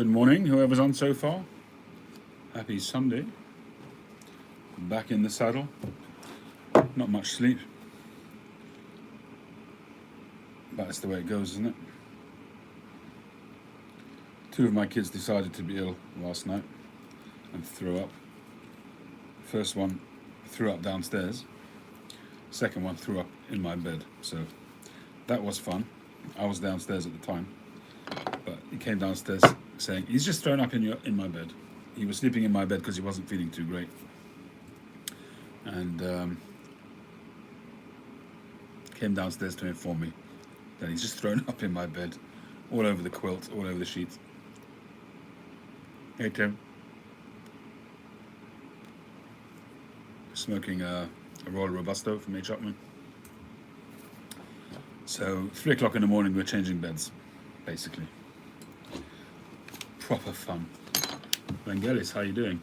Good morning, whoever's on so far. Happy Sunday. Back in the saddle. Not much sleep. But that's the way it goes, isn't it? Two of my kids decided to be ill last night and threw up. First one threw up downstairs. Second one threw up in my bed. So that was fun. I was downstairs at the time. But he came downstairs saying, he's just thrown up in my bed. He was sleeping in my bed because he wasn't feeling too great. And came downstairs to inform me that he's just thrown up in my bed, all over the quilt, all over the sheets. Hey, Tim. Smoking a Royal Robusto from H. Upmann. So 3 o'clock in the morning, we're changing beds, basically. Proper fun. Vangelis, how you doing?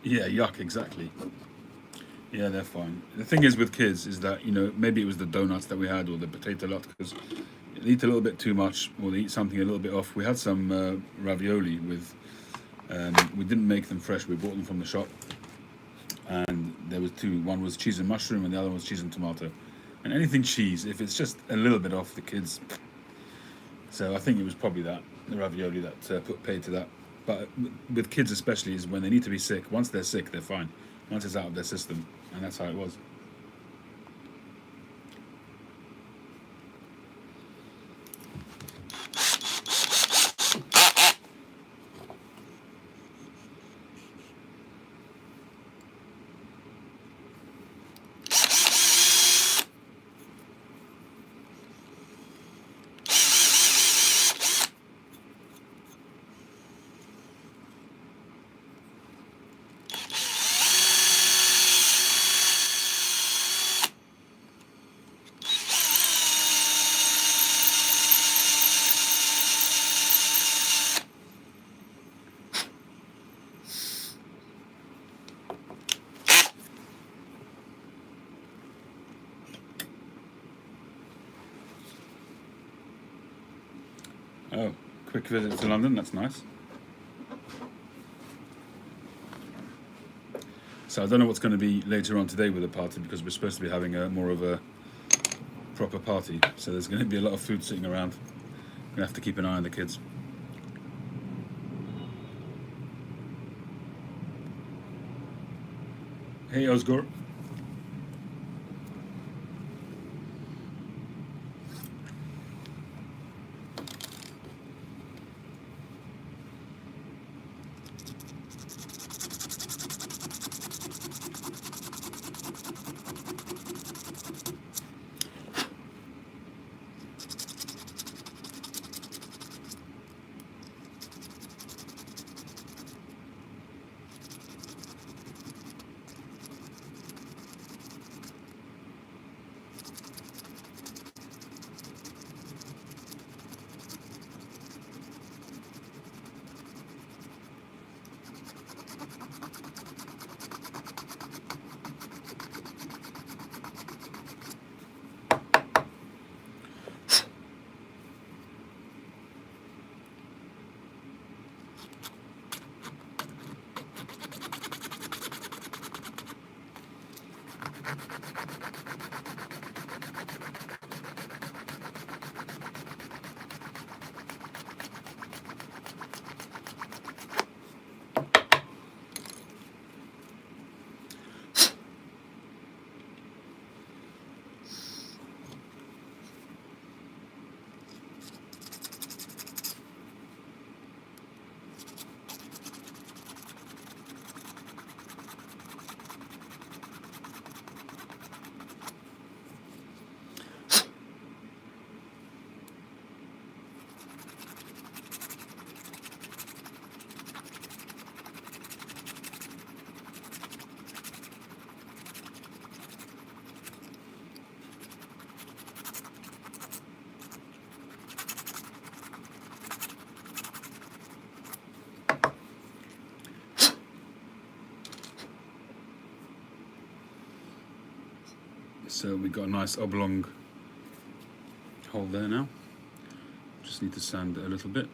Yeah, yuck, exactly. Yeah, they're fine. The thing is with kids is that, maybe it was the donuts that we had or the potato lot, because they eat a little bit too much or they eat something a little bit off. We had some ravioli with, we didn't make them fresh, we bought them from the shop. And there was two, one was cheese and mushroom and the other one was cheese and tomato. And anything cheese, if it's just a little bit off, the kids. So I think it was probably that, the ravioli that put paid to that. But with kids especially is when they need to be sick. Once they're sick, they're fine. Once it's out of their system, and that's how it was. Oh, quick visit to London, that's nice. So I don't know what's going to be later on today with the party because we're supposed to be having more of a proper party. So there's going to be a lot of food sitting around. We're going to have to keep an eye on the kids. Hey, Osgur. So we've got a nice oblong hole there now. Just need to sand it a little bit.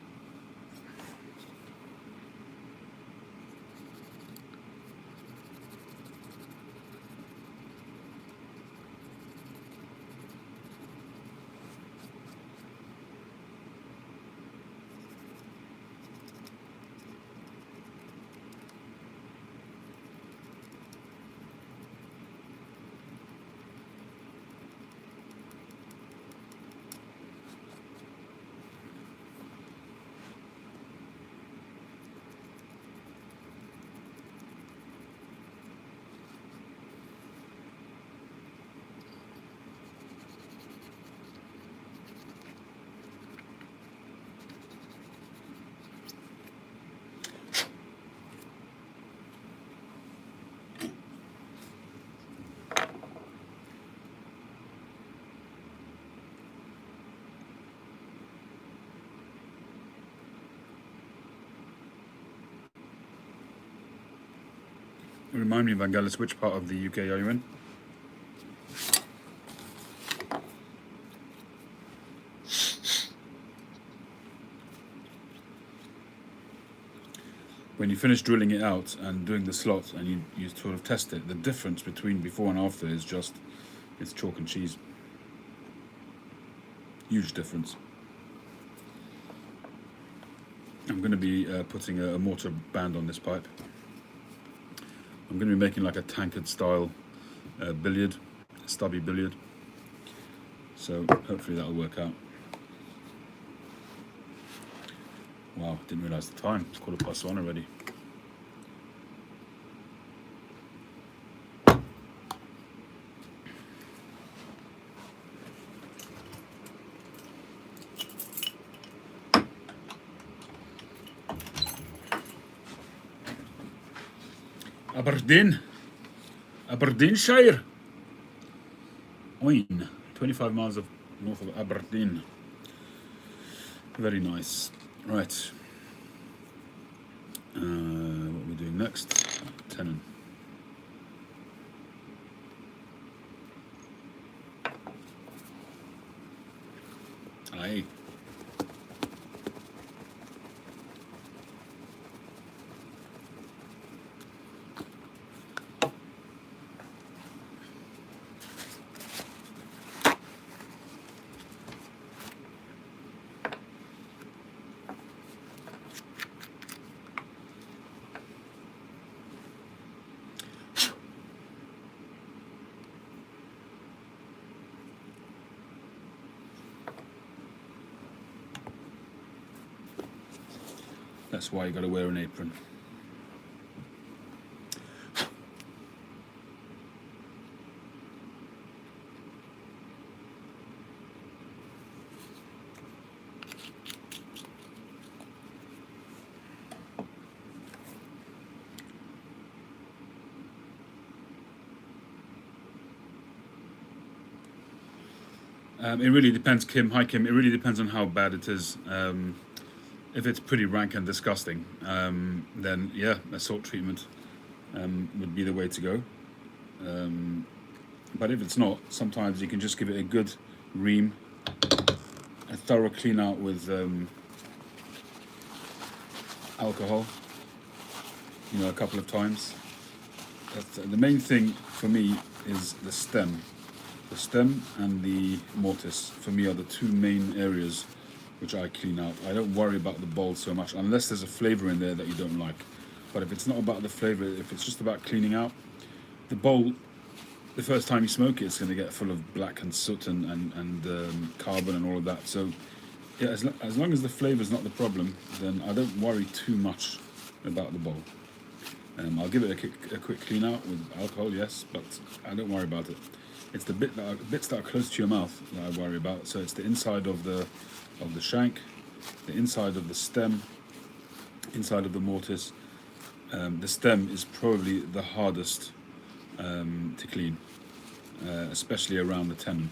Remind me, Vangelis, which part of the UK are you in? When you finish drilling it out and doing the slot and you sort of test it, the difference between before and after is just, it's chalk and cheese. Huge difference. I'm going to be putting a mortar band on this pipe. I'm going to be making like a tankard style billiard, stubby billiard. So hopefully that'll work out. Wow, didn't realise the time. It's 1:15 already. Aberdeenshire. Oin, 25 miles north of Aberdeen. Very nice. Right. What are we doing next? Tenon. Aye. That's why you got to wear an apron. It really depends, Kim. Hi, Kim. It really depends on how bad it is. If it's pretty rank and disgusting, then yeah, a salt treatment would be the way to go. But if it's not, sometimes you can just give it a good ream, a thorough clean out with alcohol, a couple of times. The main thing for me is the stem. The stem and the mortise, for me, are the two main areas which I clean out. I don't worry about the bowl so much, unless there's a flavour in there that you don't like. But if it's not about the flavour, if it's just about cleaning out, the bowl, the first time you smoke it, it's going to get full of black and soot and carbon and all of that. So yeah, as long as the flavour's not the problem, then I don't worry too much about the bowl. I'll give it a quick clean out with alcohol, yes, but I don't worry about it. It's the bits that are close to your mouth that I worry about. So it's the inside of the shank, the inside of the stem, inside of the mortise. The stem is probably the hardest to clean, especially around the tenon.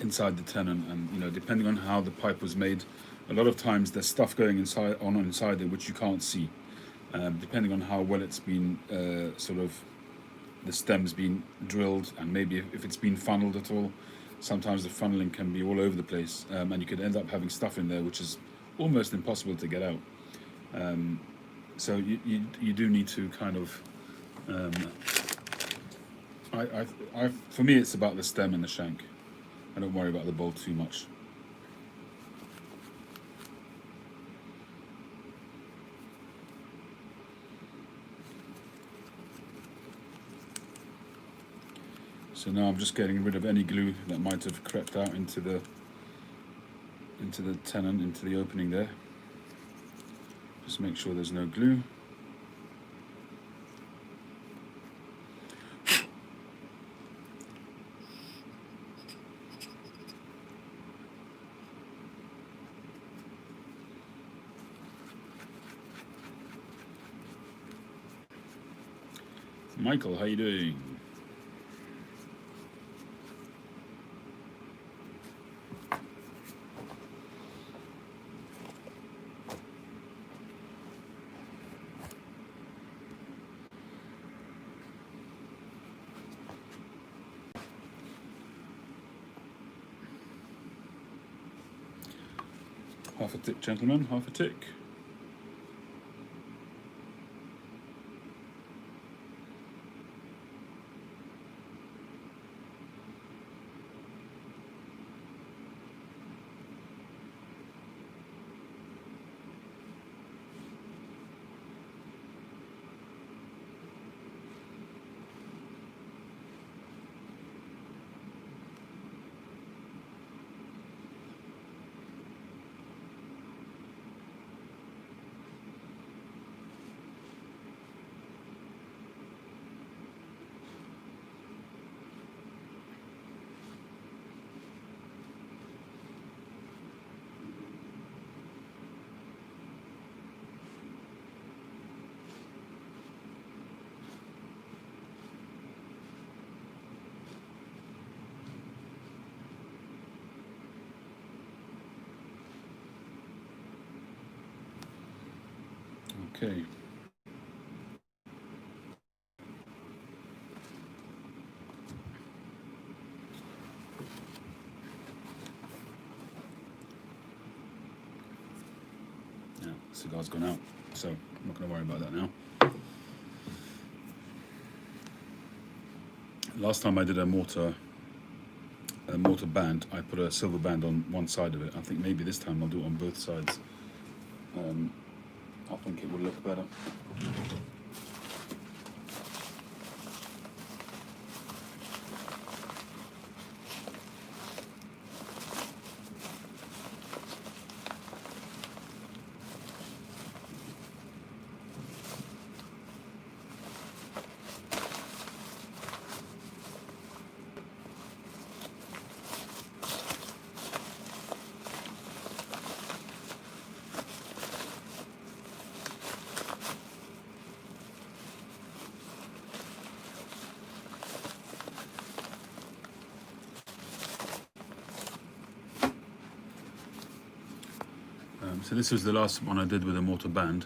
Inside the tenon, and depending on how the pipe was made, a lot of times there's stuff going inside there which you can't see. Depending on how well it's been the stem's been drilled, and maybe if it's been funneled at all, sometimes the funneling can be all over the place, and you could end up having stuff in there which is almost impossible to get out. So you do need to kind of, for me it's about the stem and the shank. I don't worry about the bowl too much. So now I'm just getting rid of any glue that might have crept out into the tenon, into the opening there. Just make sure there's no glue. Michael, how you doing? Half a tick, gentlemen, half a tick. Okay. Yeah, cigar's gone out, so I'm not going to worry about that now. Last time I did a mortar band, I put a silver band on one side of it. I think maybe this time I'll do it on both sides. I think it will look better. So this was the last one I did with a mortar band.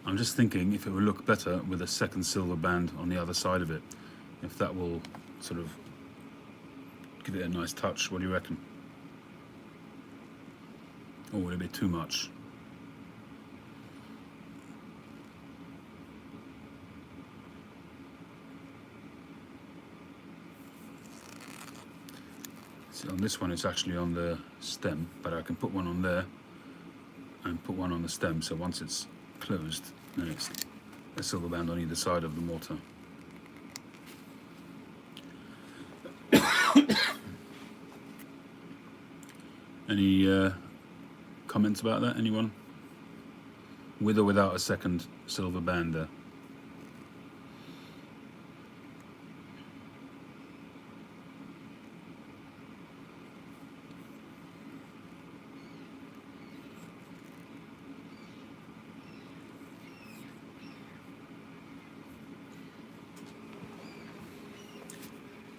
I'm just thinking if it would look better with a second silver band on the other side of it, if that will sort of give it a nice touch. What do you reckon? Or would it be too much? See, on this one it's actually on the stem, but I can put one on there and put one on the stem, so once it's closed, then it's a silver band on either side of the mortar. Any comments about that, anyone? With or without a second silver band there?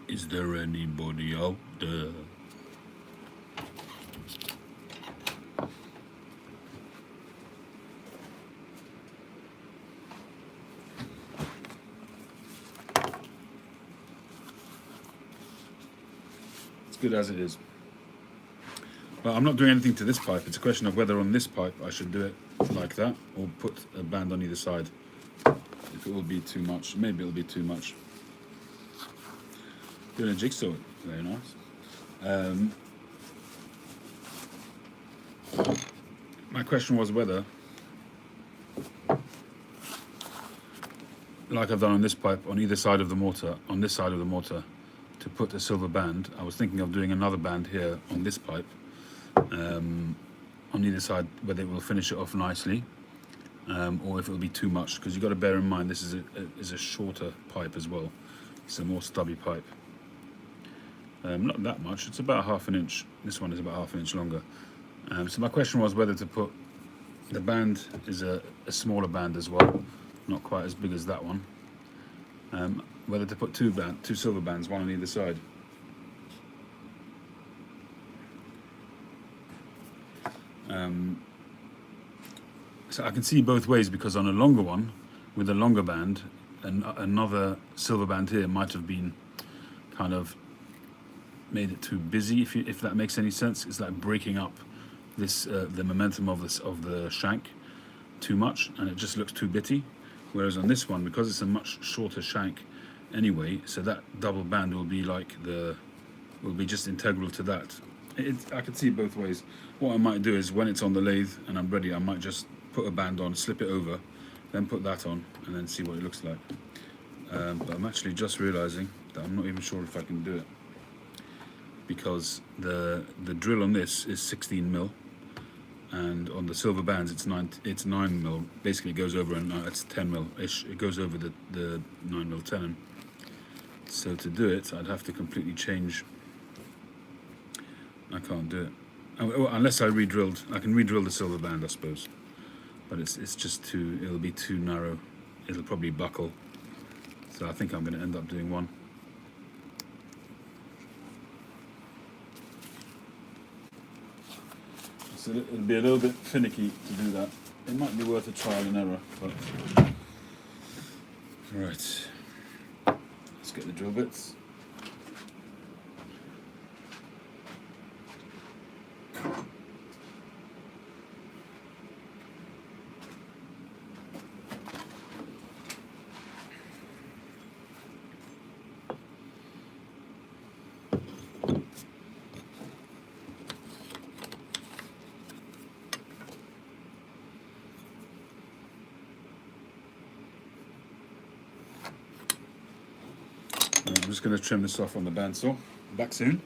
Is there anybody out there? It's good as it is. Well, I'm not doing anything to this pipe. It's a question of whether on this pipe I should do it like that or put a band on either side. If it will be too much, maybe it'll be too much. Doing a jigsaw, very nice. My question was whether, like I've done on this pipe, on either side of the mortar, on this side of the mortar, to put a silver band. I was thinking of doing another band here on this pipe, on either side, whether it will finish it off nicely, or if it will be too much. Because you've got to bear in mind this is a shorter pipe as well. It's a more stubby pipe. Not that much, it's about ½ an inch. This one is about ½ an inch longer. So my question was whether to put, the band is a smaller band as well, not quite as big as that one. Whether to put two silver bands, one on either side. So I can see both ways, because on a longer one, with a longer band, another silver band here might have been kind of made it too busy, if that makes any sense. It's like breaking up this the momentum of the shank too much, and it just looks too bitty. Whereas on this one, because it's a much shorter shank anyway, so that double band will be just integral to that. I can see both ways. What I might do is when it's on the lathe and I'm ready, I might just put a band on, slip it over, then put that on, and then see what it looks like. But I'm actually just realizing that I'm not even sure if I can do it, because the drill on this is 16 mil, and on the silver bands it's 9 mil. Basically it goes over, and it's 10 mil ish. It goes over the 9 mil tenon. So to do it, I'd have to completely change. I can't do it unless I re-drilled. I can re-drill the silver band, I suppose, but it's just too. It'll be too narrow. It'll probably buckle. So I think I'm going to end up doing one. So it'll be a little bit finicky to do that. It might be worth a trial and error, but right. Let's get the drill bits. I'm just going to trim this off on the bandsaw. Back soon.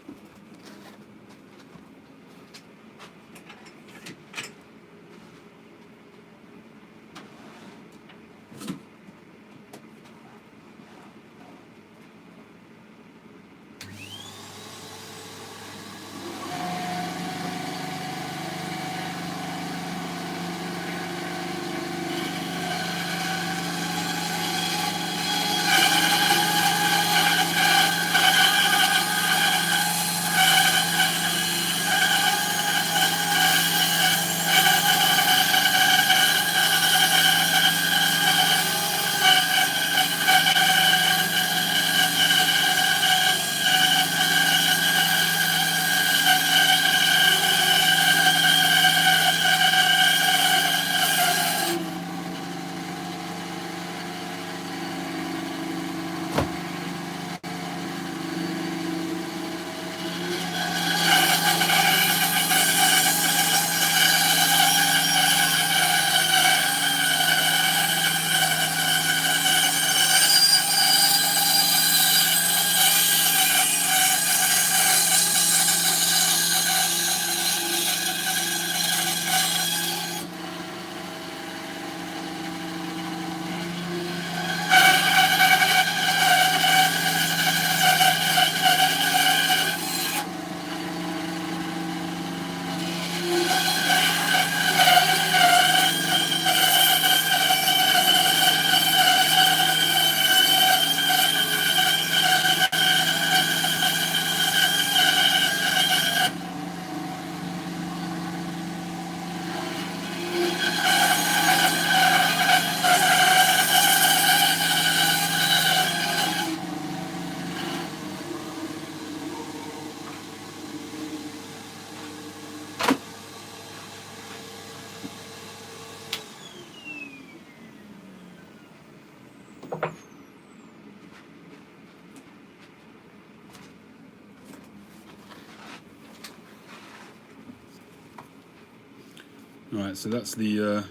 Alright, so that's the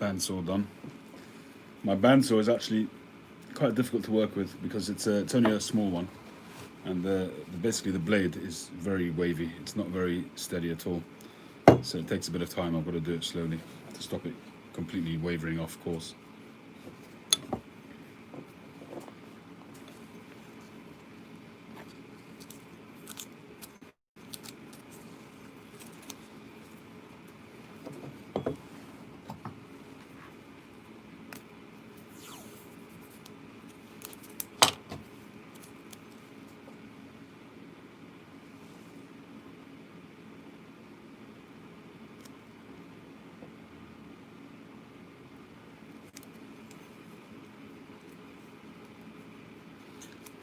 bandsaw done. My bandsaw is actually quite difficult to work with because it's only a small one, and basically the blade is very wavy. It's not very steady at all, so it takes a bit of time. I've got to do it slowly to stop it completely wavering off course.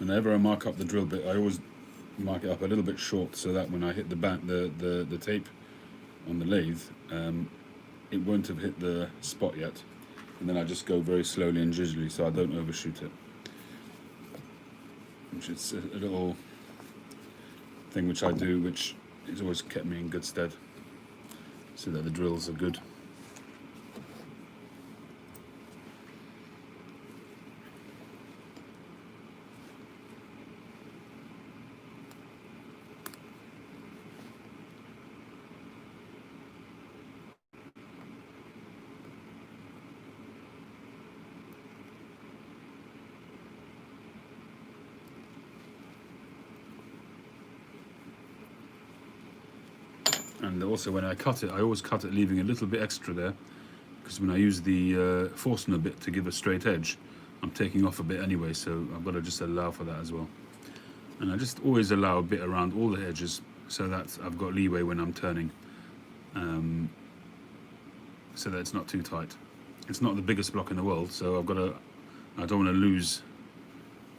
Whenever I mark up the drill bit, I always mark it up a little bit short so that when I hit the tape, on the lathe, it won't have hit the spot yet, and then I just go very slowly and gingerly so I don't overshoot it, which is a little thing which I do, which has always kept me in good stead, so that the drills are good. And also when I cut it, I always cut it leaving a little bit extra there, because when I use the Forstner bit to give a straight edge, I'm taking off a bit anyway, so I've got to just allow for that as well. And I just always allow a bit around all the edges so that I've got leeway when I'm turning, so that it's not too tight. It's not the biggest block in the world, so I don't want to lose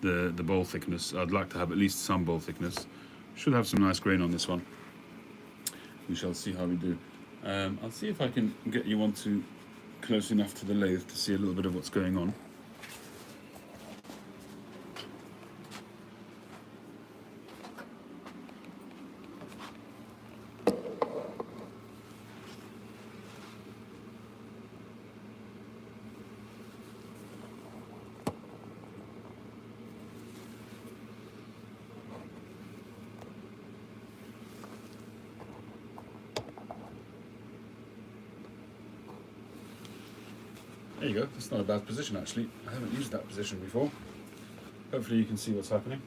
the bowl thickness. I'd like to have at least some bowl thickness. Should have some nice grain on this one. We shall see how we do. I'll see if I can get you onto close enough to the lathe to see a little bit of what's going on. There you go, that's not a bad position actually. I haven't used that position before. Hopefully you can see what's happening.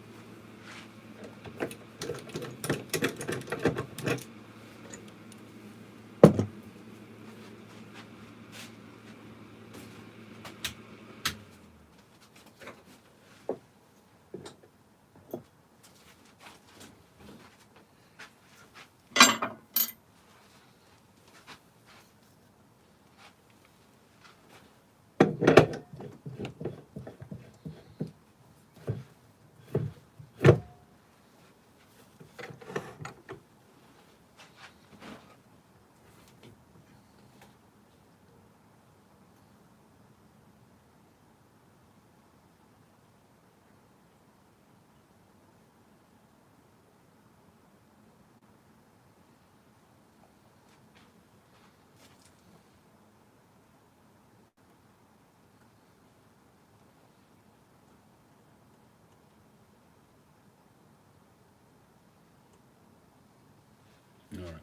Alright.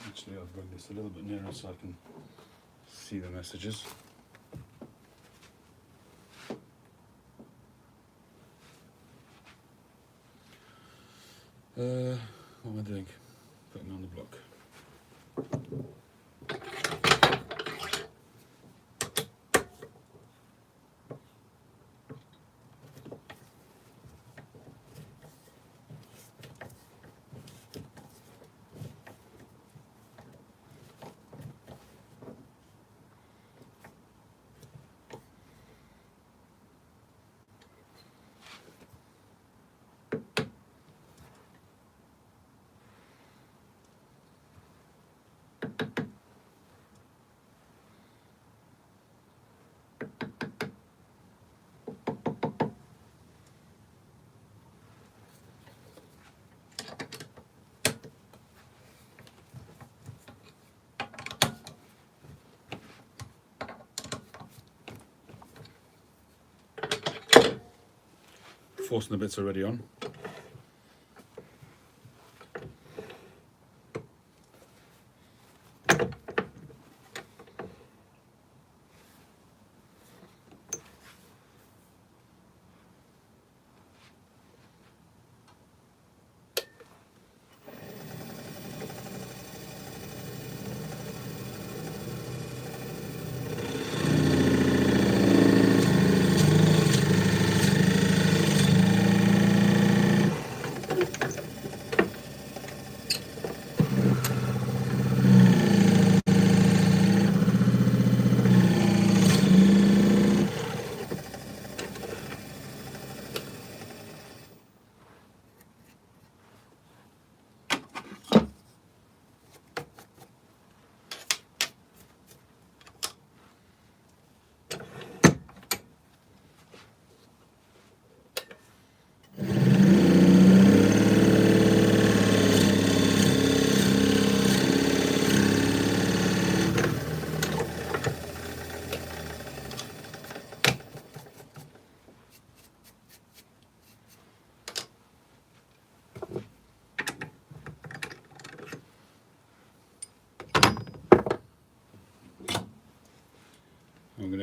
Actually, I'll bring this a little bit nearer so I can see the messages. What am I doing? Putting on the block. Forstner bits already on.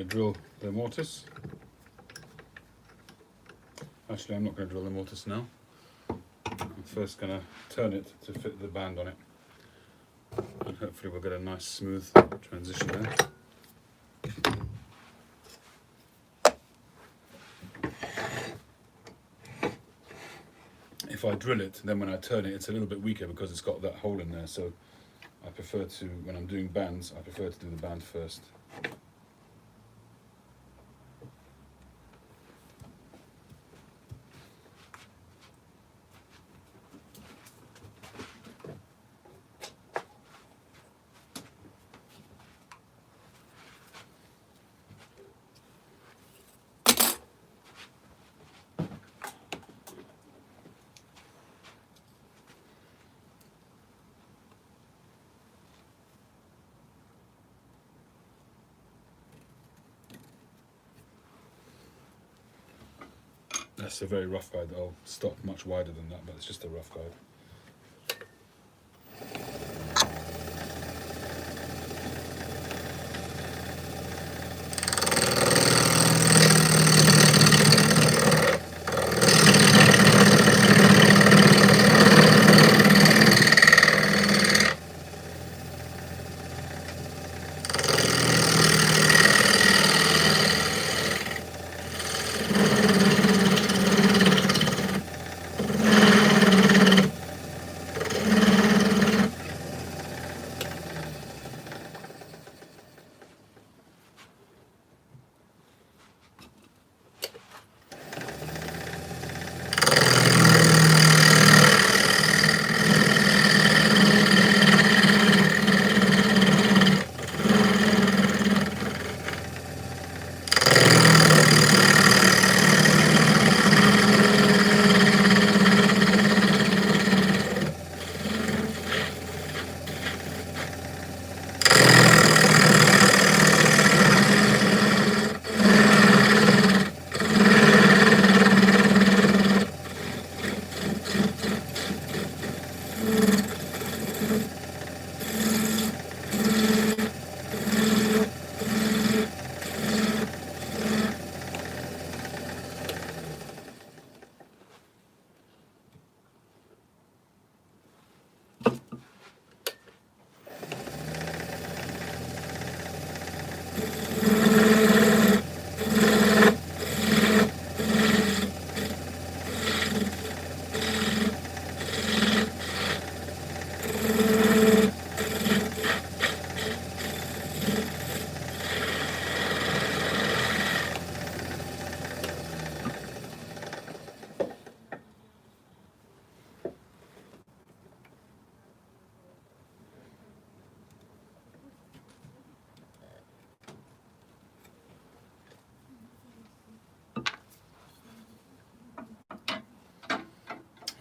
to drill the mortise. Actually, I'm not going to drill the mortise now. I'm first going to turn it to fit the band on it. And hopefully we'll get a nice smooth transition there. If I drill it, then when I turn it, it's a little bit weaker because it's got that hole in there. So I prefer to, when I'm doing bands, I prefer to do the band first. That's a very rough guide. I'll stop much wider than that, but it's just a rough guide.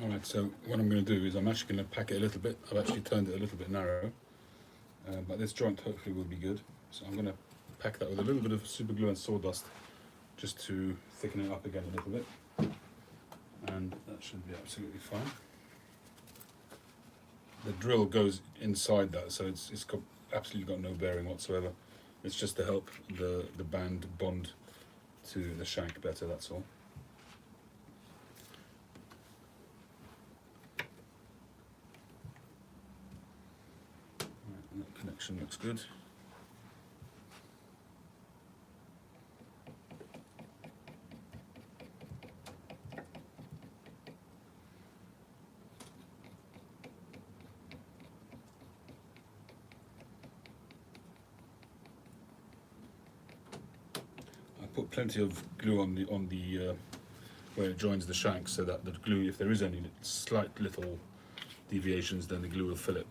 Alright, so what I'm going to do is I'm actually going to pack it a little bit. I've actually turned it a little bit narrow, but this joint hopefully will be good. So I'm going to pack that with a little bit of super glue and sawdust just to thicken it up again a little bit, and that should be absolutely fine. The drill goes inside that, so it's got, absolutely got no bearing whatsoever. It's just to help the band bond to the shank better, that's all. Right, that connection looks good. Put plenty of glue on the where it joins the shank, so that the glue, if there is any slight little deviations, then the glue will fill it.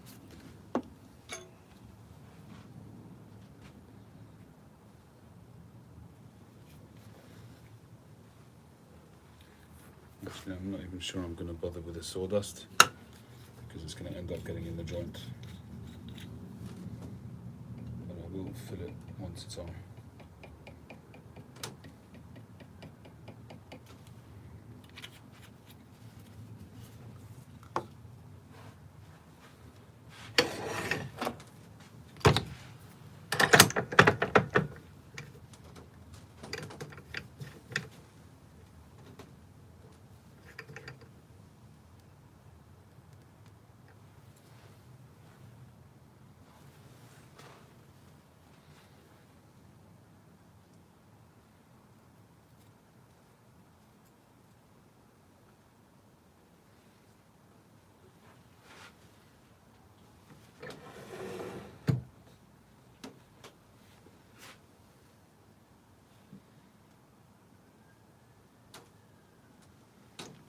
Actually, I'm not even sure I'm going to bother with the sawdust because it's going to end up getting in the joint, but I will fill it once it's on.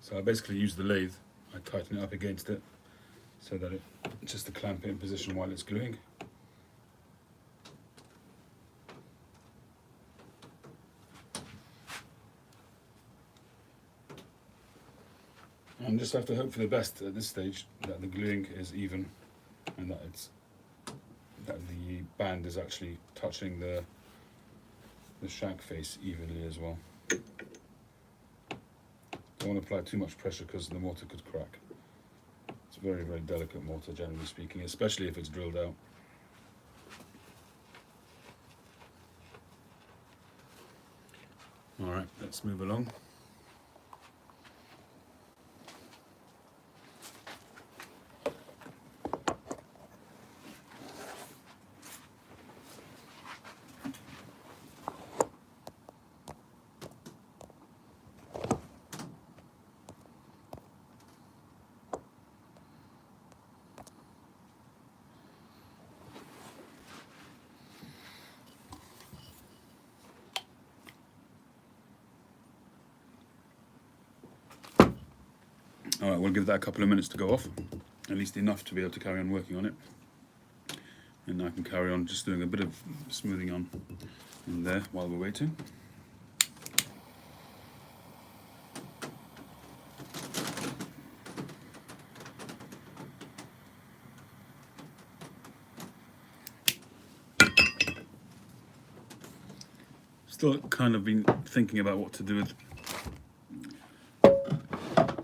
So I basically use the lathe, I tighten it up against it so that it's just to clamp it in position while it's gluing. And just have to hope for the best at this stage, that the gluing is even and that the band is actually touching the shank face evenly as well. Don't want to apply too much pressure because the mortar could crack. It's a very, very delicate mortar, generally speaking, especially if it's drilled out. Alright, let's move along. Alright, we'll give that a couple of minutes to go off, at least enough to be able to carry on working on it. And I can carry on just doing a bit of smoothing on in there while we're waiting. Still kind of been thinking about what to do with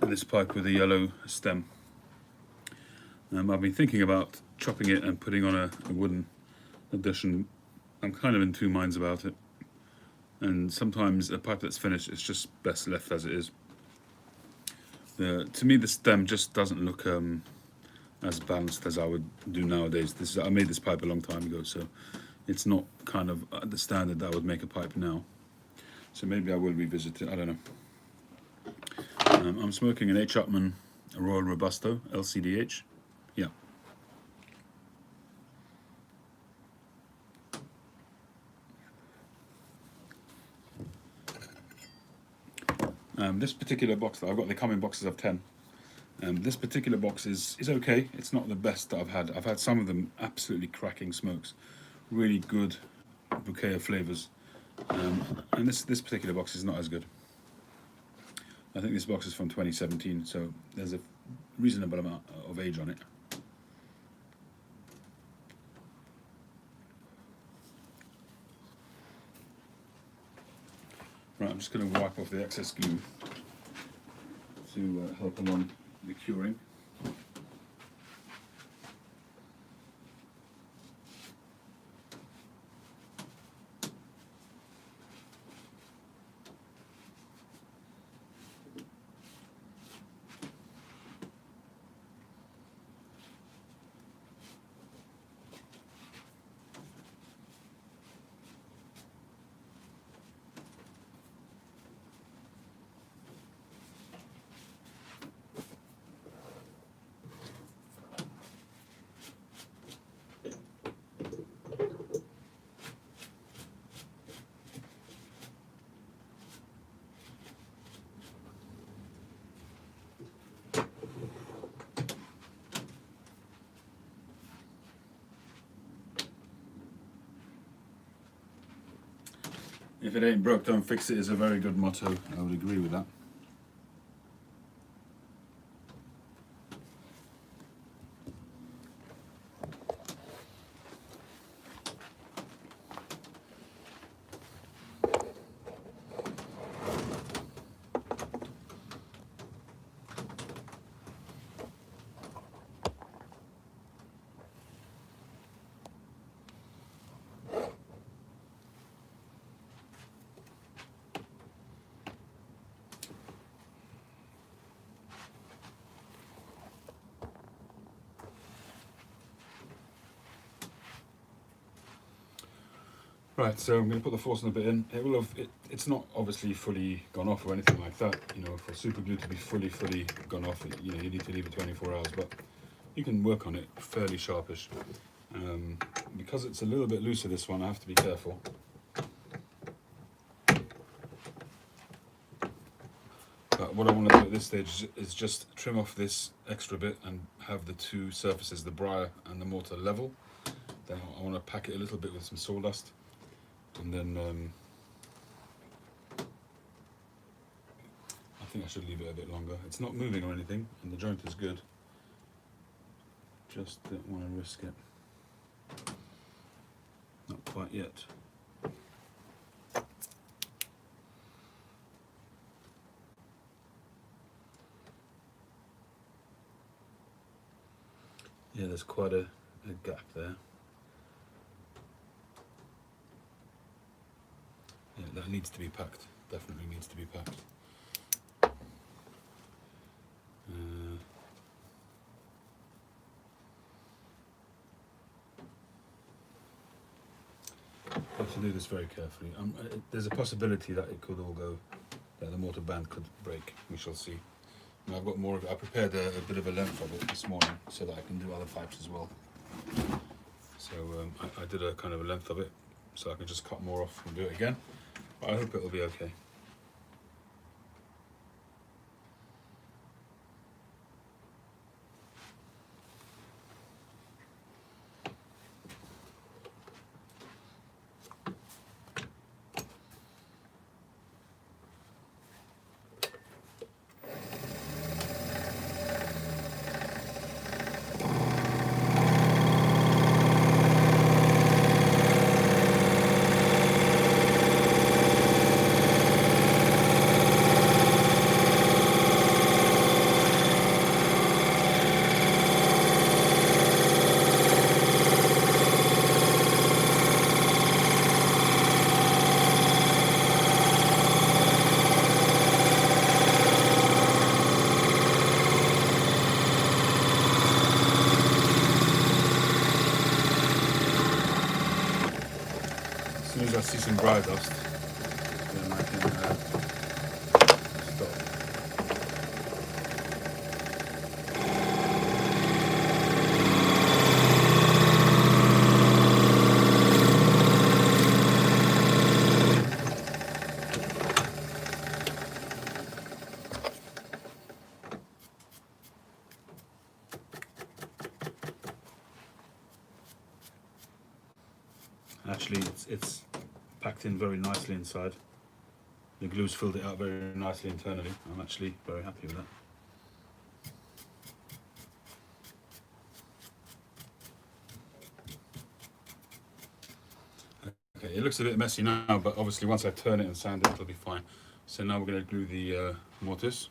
this pipe with the yellow stem. I've been thinking about chopping it and putting on a wooden addition. I'm kind of in two minds about it, and sometimes a pipe that's finished is just best left as it is. To me, the stem just doesn't look as balanced as I would do nowadays. I made this pipe a long time ago, so it's not kind of the standard that I would make a pipe now. So maybe I will revisit it, I don't know. I'm smoking an H. Upmann Royal Robusto LCDH. Yeah. This particular box that I've got, they come in boxes of 10. This particular box is okay. It's not the best that I've had. I've had some of them absolutely cracking smokes. Really good bouquet of flavours. And this particular box is not as good. I think this box is from 2017, so there's a reasonable amount of age on it. Right, I'm just going to wipe off the excess glue to help along the curing. If it ain't broke, don't fix it is a very good motto. I would agree with that. Right, so I'm going to put the Forstner bit in. It will have. It's not obviously fully gone off or anything like that. You know, for super glue to be fully gone off, you know, you need to leave it 24 hours. But you can work on it fairly sharpish. Because it's a little bit looser, this one, I have to be careful. But what I want to do at this stage is just trim off this extra bit and have the two surfaces, the briar and the mortar, level. Then I want to pack it a little bit with some sawdust, and then I think I should leave it a bit longer. It's not moving or anything, and the joint is good. Just don't want to risk it. Not quite yet. Yeah, there's quite a gap there. Yeah, that needs to be packed. Definitely needs to be packed. I have to do this very carefully. There's a possibility that it could all go, that the mortar band could break. We shall see. And I've got more of it. I prepared a bit of a length of it this morning so that I can do other pipes as well. So I did a kind of a length of it so I can just cut more off and do it again. But I hope it will be okay. As soon as I see some briar dust, then I can stop. Actually, it's packed in very nicely inside. The glue's filled it out very nicely internally. I'm actually very happy with that. Okay, it looks a bit messy now, but obviously once I turn it and sand it, it'll be fine. So now we're going to glue the mortise.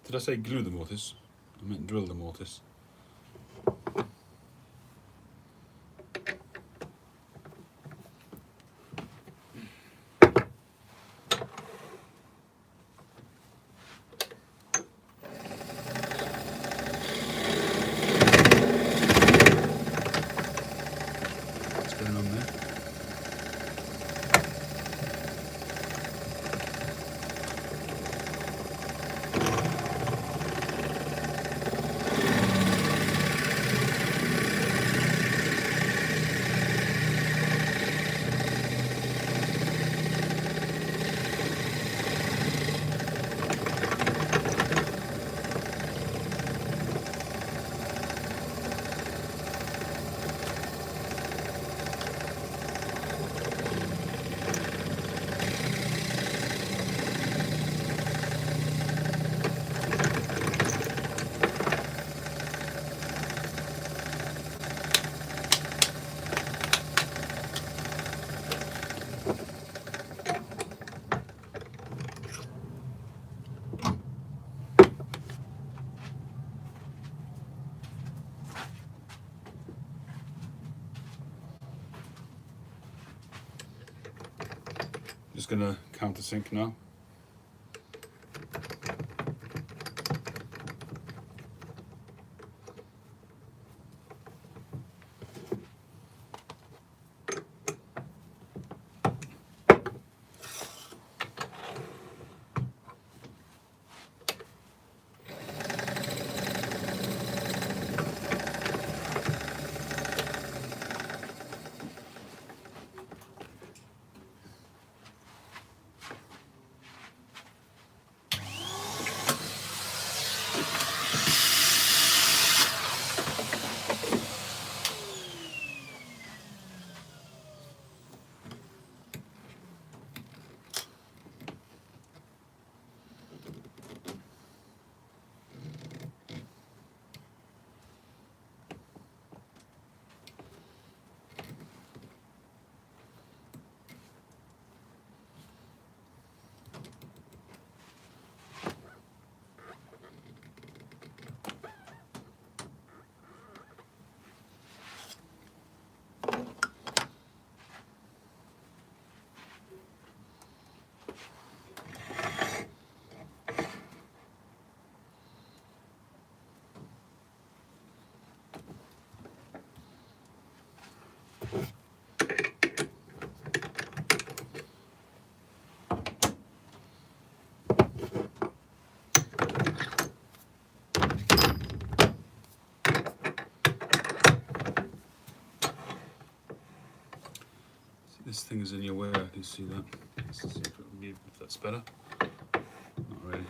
Did I say glue the mortise? I meant drill the mortise. What's going on there? Just gonna countersink now. see that. Let's see if that's better. Not really.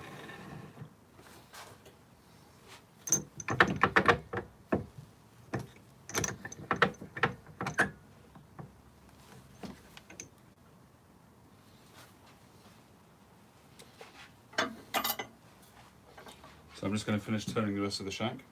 So I'm just going to finish turning the rest of the shank.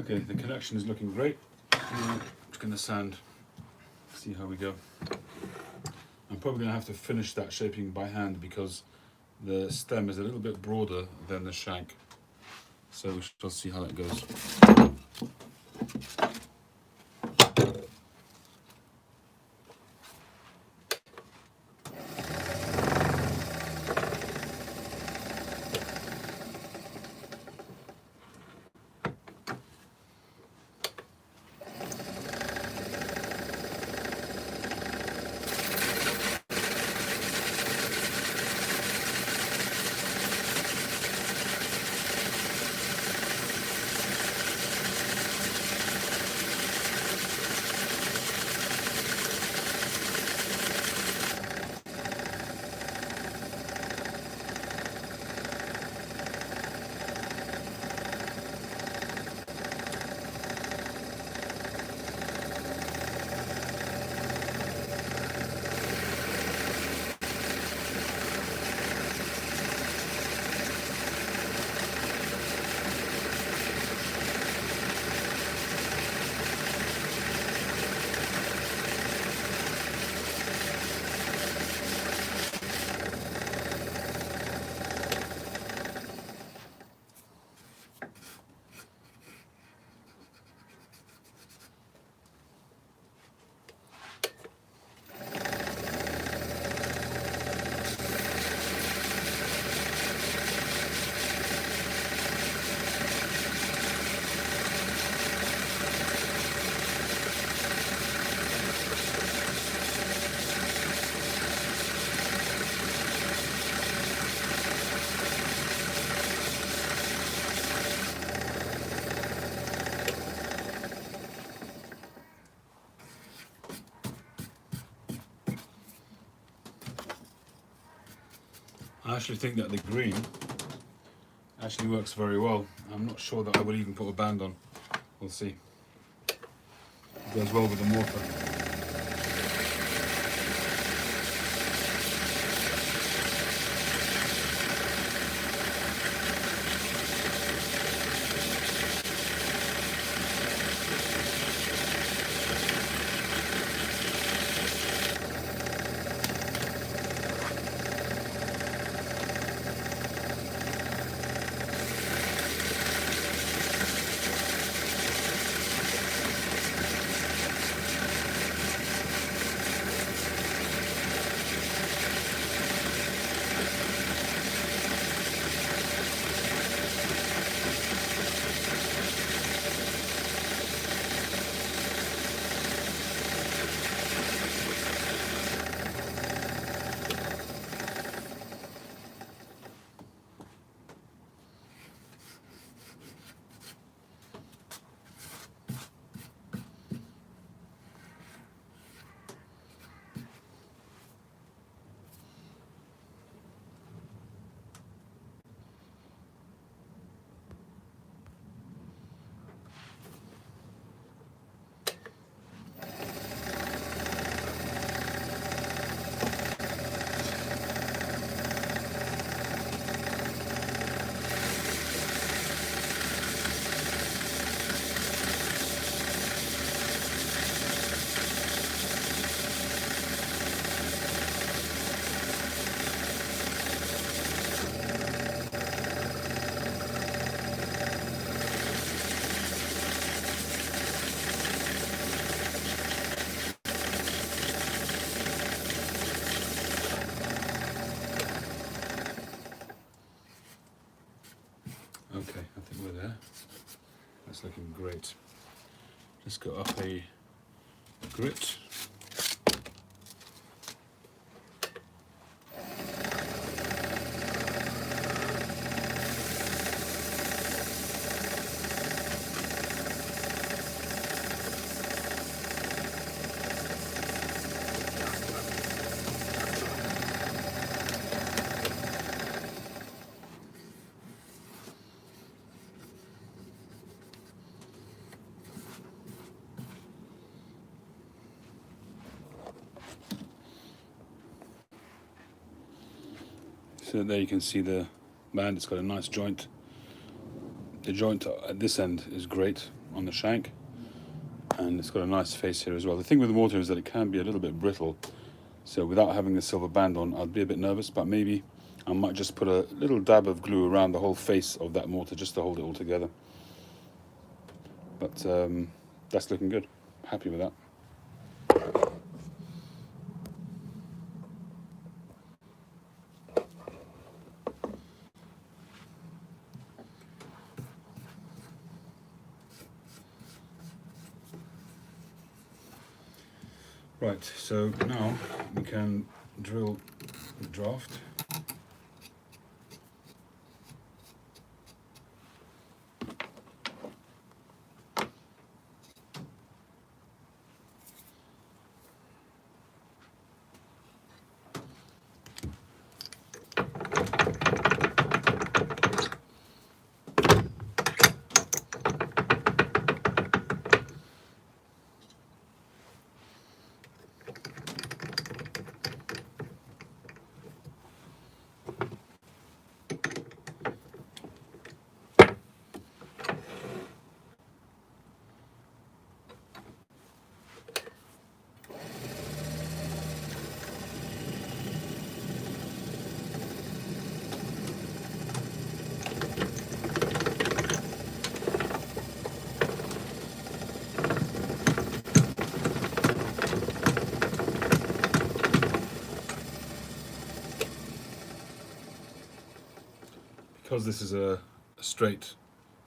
Okay, the connection is looking great. I'm just going to sand, see how we go. I'm probably going to have to finish that shaping by hand because the stem is a little bit broader than the shank. So we shall see how that goes. I actually think that the green actually works very well. I'm not sure that I would even put a band on. We'll see. It goes well with the mortar. Okay, I think we're there. That's looking great. Let's go up a grit. So there you can see the band. It's got a nice joint. The joint at this end is great on the shank, and it's got a nice face here as well. The thing with the mortar is that it can be a little bit brittle, so without having the silver band on, I'd be a bit nervous, but maybe I might just put a little dab of glue around the whole face of that mortar just to hold it all together. But that's looking good. Happy with that. Right, so now we can drill the draft. Because this is a straight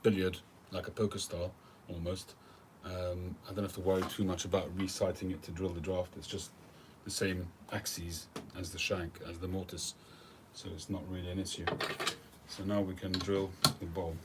billiard, like a poker style almost, I don't have to worry too much about resighting it to drill the draft. It's just the same axes as the shank, as the mortise, so it's not really an issue. So now we can drill the bowl.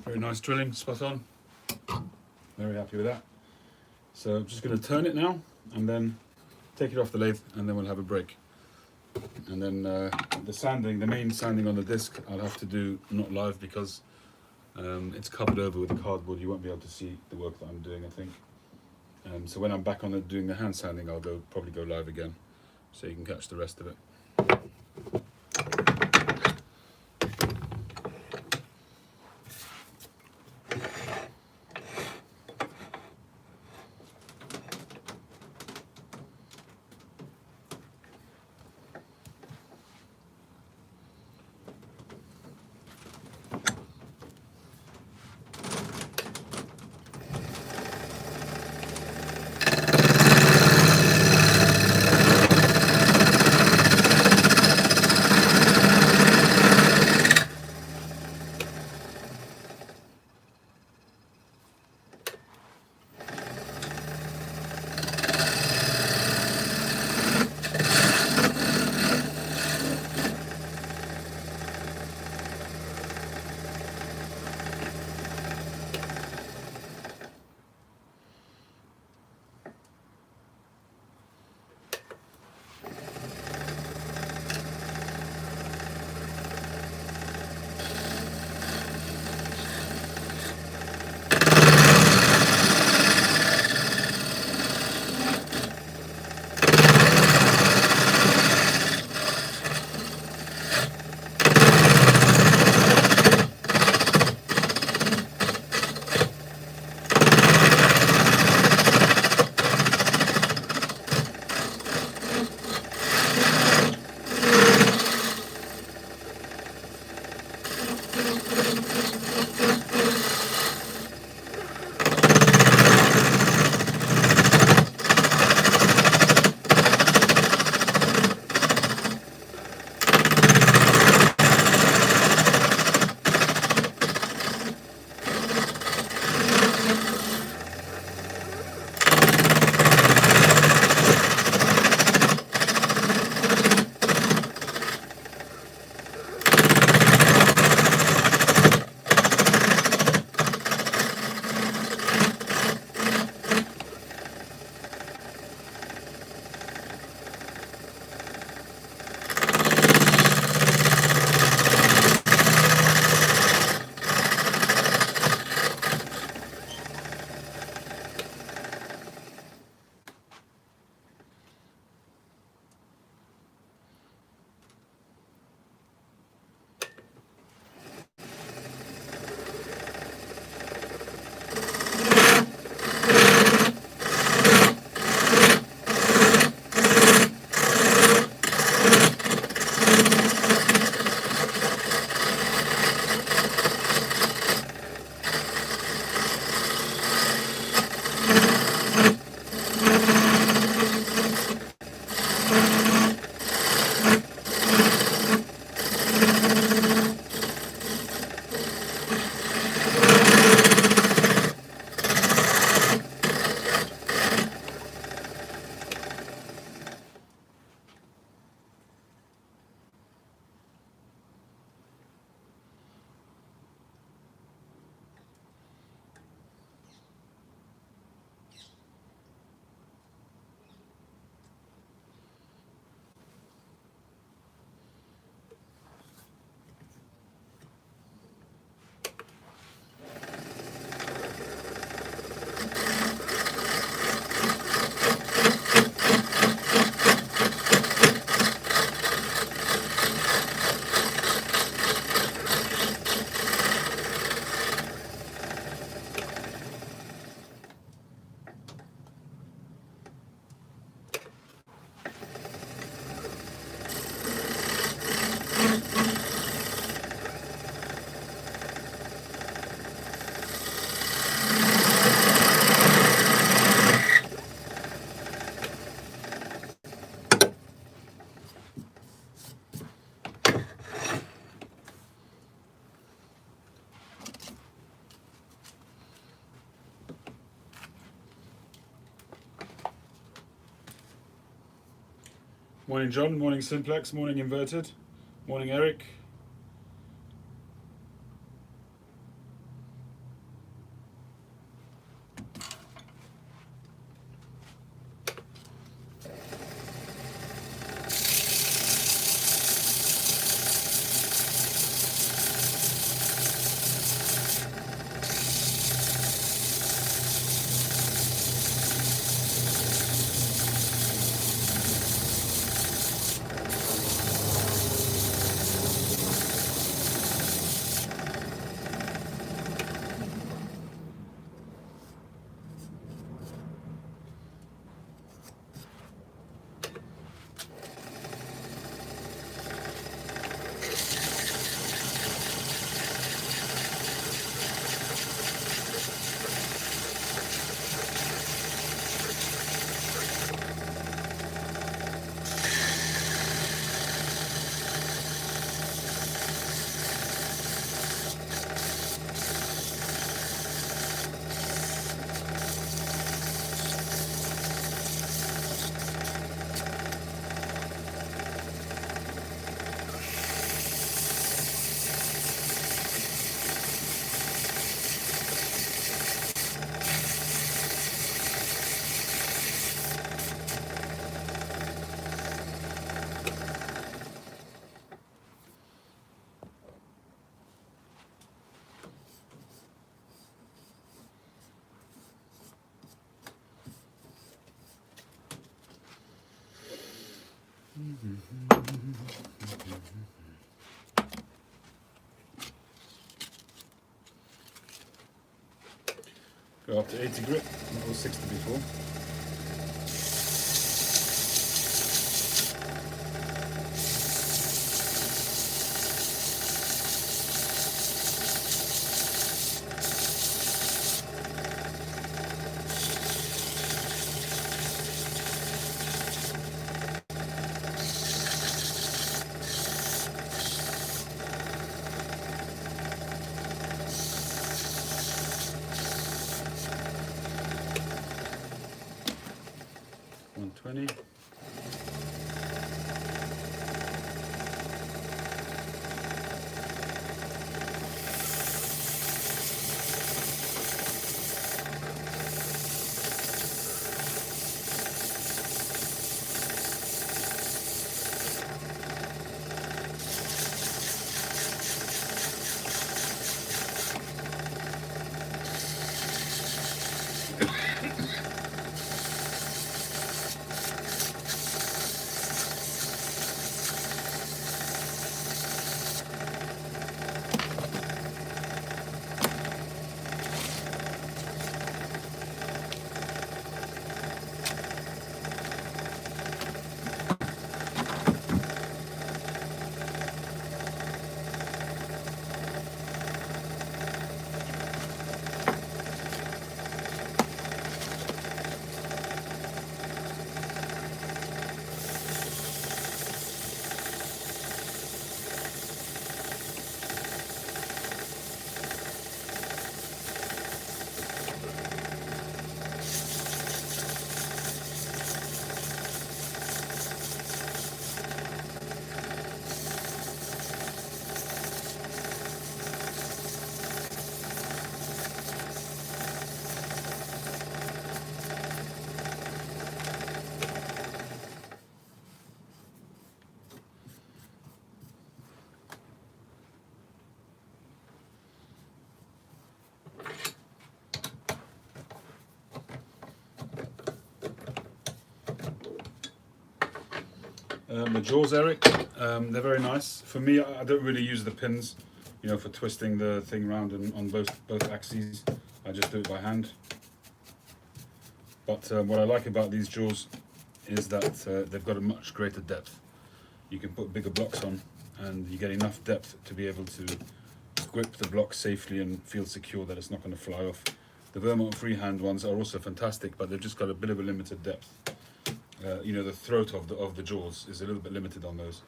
Very nice drilling, spot on. Very happy with that. So I'm just going to turn it now and then take it off the lathe, and then we'll have a break. And then the sanding, the main sanding on the disc, I'll have to do not live because it's covered over with the cardboard. You won't be able to see the work that I'm doing, I think. So when I'm back on it doing the hand sanding, I'll probably go live again, so you can catch the rest of it. Morning, John. Morning, Simplex. Morning, Inverted. Morning, Eric. Go up to 80 grit. It was 60 before. $120. The jaws, Eric, they're very nice. For me, I don't really use the pins, you know, for twisting the thing around and on both axes. I just do it by hand. But what I like about these jaws is that they've got a much greater depth. You can put bigger blocks on and you get enough depth to be able to grip the block safely and feel secure that it's not going to fly off. The Vermont freehand ones are also fantastic, but they've just got a bit of a limited depth. You know, the throat of the jaws is a little bit limited on those.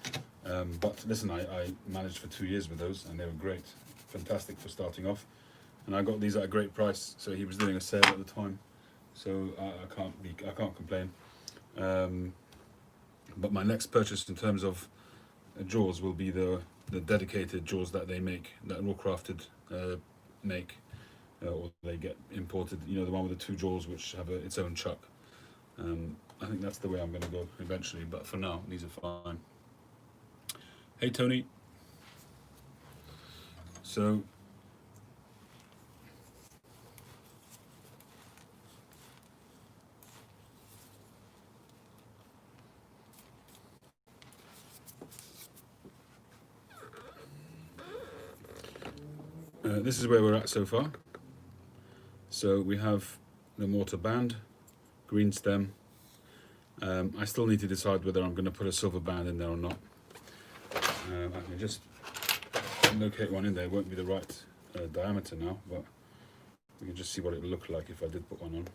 But listen, I managed for 2 years with those and they were great. Fantastic for starting off. And I got these at a great price, so he was doing a sale at the time. So I can't complain. But my next purchase in terms of jaws will be the dedicated jaws that they make, that Rawcrafted make, or they get imported. You know, the one with the 2 jaws which have its own chuck. I think that's the way I'm going to go eventually, but for now, these are fine. Hey, Tony. So, this is where we're at so far. So we have the mortar band, green stem. I still need to decide whether I'm going to put a silver band in there or not. I can just locate one in there. It won't be the right diameter now, but we can just see what it would look like if I did put one on.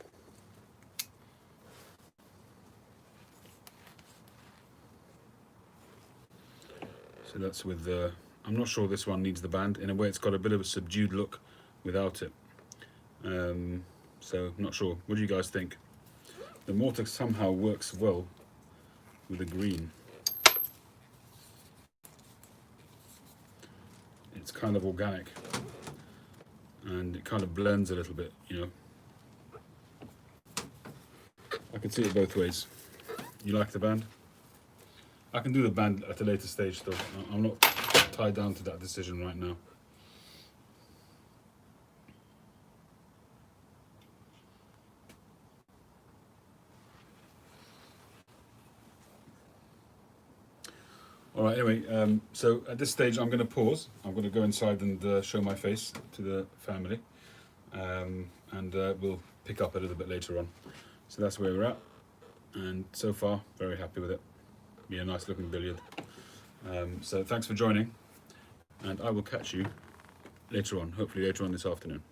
So that's with the, I'm not sure this one needs the band. In a way, it's got a bit of a subdued look without it. So I'm not sure. What do you guys think? The mortar somehow works well with the green. It's kind of organic and it kind of blends a little bit, you know. I can see it both ways. You like the band? I can do the band at a later stage though. I'm not tied down to that decision right now. All right. Anyway, so at this stage, I'm going to pause. I'm going to go inside and show my face to the family, and we'll pick up a little bit later on. So that's where we're at, and so far, very happy with it. Be a nice looking billiard. So thanks for joining, and I will catch you later on. Hopefully later on this afternoon.